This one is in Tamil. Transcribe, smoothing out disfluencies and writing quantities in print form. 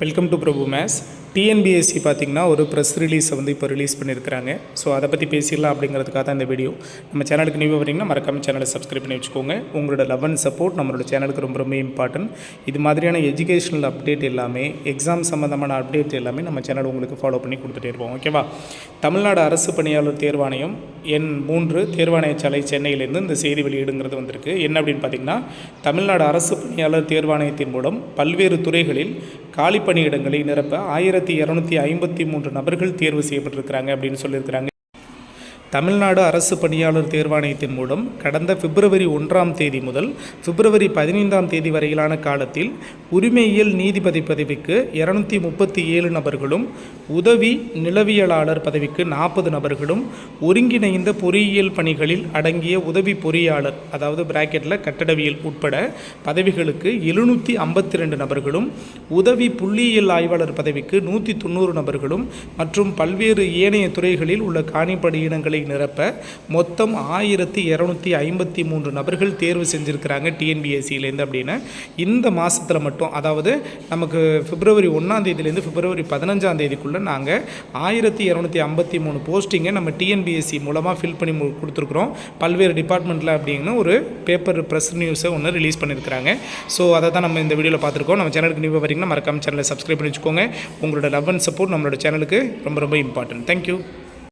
Welcome to Prabhu maths. TNPSC பார்த்திங்கன்னா ஒரு ப்ரெஸ் ரிலீஸை இப்போ ரிலீஸ் பண்ணியிருக்கிறாங்க. ஸோ அதை பற்றி பேசிடலாம் அப்படிங்கிறதுக்காக தான் இந்த வீடியோ. நம்ம சேனலுக்கு நியூ வரீங்கன்னா மறக்காமல் சேனலை சப்ஸ்கிரைப் பண்ணி வச்சுக்கோங்க. உங்களோட லவ் அண்ட் சப்போர்ட் நம்மளோட சேனலுக்கு ரொம்ப ரொம்ப இம்பார்ட்டன்ட். இது மாதிரியான எஜுகேஷனல் அப்டேட் எல்லாமே, எக்ஸாம் சம்மந்தமான அப்டேட் எல்லாமே நம்ம சேனல் உங்களுக்கு ஃபாலோ பண்ணி கொடுத்துட்டே இருப்போம். ஓகேவா? தமிழ்நாடு அரசு பணியாளர் தேர்வாணையம் எண் 3 தேர்வாணையசாலை சென்னையிலேருந்து இந்த செய்தி வெளியீடுங்கிறது வந்திருக்கு. என்ன அப்படின்னு பார்த்திங்கன்னா, தமிழ்நாடு அரசு பணியாளர் தேர்வாணையத்தின் மூலம் பல்வேறு துறைகளில் காலி பணியிடங்களை நிரப்ப 1253 நபர்கள் தேர்வு செய்யப்பட்டிருக்கிறாங்க அப்படின்னு சொல்லியிருக்கிறாங்க. தமிழ்நாடு அரசு பணியாளர் தேர்வாணையத்தின் மூலம் கடந்த பிப்ரவரி 1ஆம் தேதி முதல் பிப்ரவரி 15ஆம் தேதி வரையிலான காலத்தில் உரிமையியல் நீதிபதி பதவிக்கு 237 நபர்களும், உதவி நிலவியலாளர் பதவிக்கு 40 நபர்களும், ஒருங்கிணைந்த பொறியியல் பணிகளில் அடங்கிய உதவி பொறியாளர் அதாவது பிராக்கெட்டில் கட்டடவியல் உட்பட பதவிகளுக்கு 752 நபர்களும், உதவி புள்ளியியல் ஆய்வாளர் பதவிக்கு 190 நபர்களும் மற்றும் பல்வேறு ஏனைய துறைகளில் உள்ள காணிப்பணியிடங்களை நிரப்ப மொத்தம் 1253 நபர்கள் தேர்வு செஞ்சிருக்கிறாங்க டிஎன்பிஎஸ்சியிலேருந்து. அப்படின்னு இந்த மாதத்தில் மட்டும், அதாவது நமக்கு பிப்ரவரி 1ஆம் தேதியிலேருந்து பிப்ரவரி 15ஆம் தேதிக்குள்ளே நாங்கள் 1253 போஸ்டிங்கை நம்ம டிஎன்பிஎஸ்சி மூலமாக ஃபில் பண்ணி கொடுத்துருக்குறோம் பல்வேறு டிபார்ட்மெண்ட்டில் அப்படின்னு ஒரு பேப்பர் ப்ரெஸ் நியூஸை ஒன்று ரிலீஸ் பண்ணியிருக்கிறாங்க. ஸோ அதை தான் நம்ம இந்த வீடியோவில் பார்த்துருக்கோம். நம்ம சேனலுக்கு நியூ வரீங்கன்னா மறக்காம சேனலை சப்ஸ்கிரைப் பண்ணி வச்சுக்கோங்க. உங்களோட லவ் அண்ட் சப்போர்ட் நம்மளோட சேனலுக்கு ரொம்ப ரொம்ப இம்பார்ட்டன்ட். தேங்க்யூ.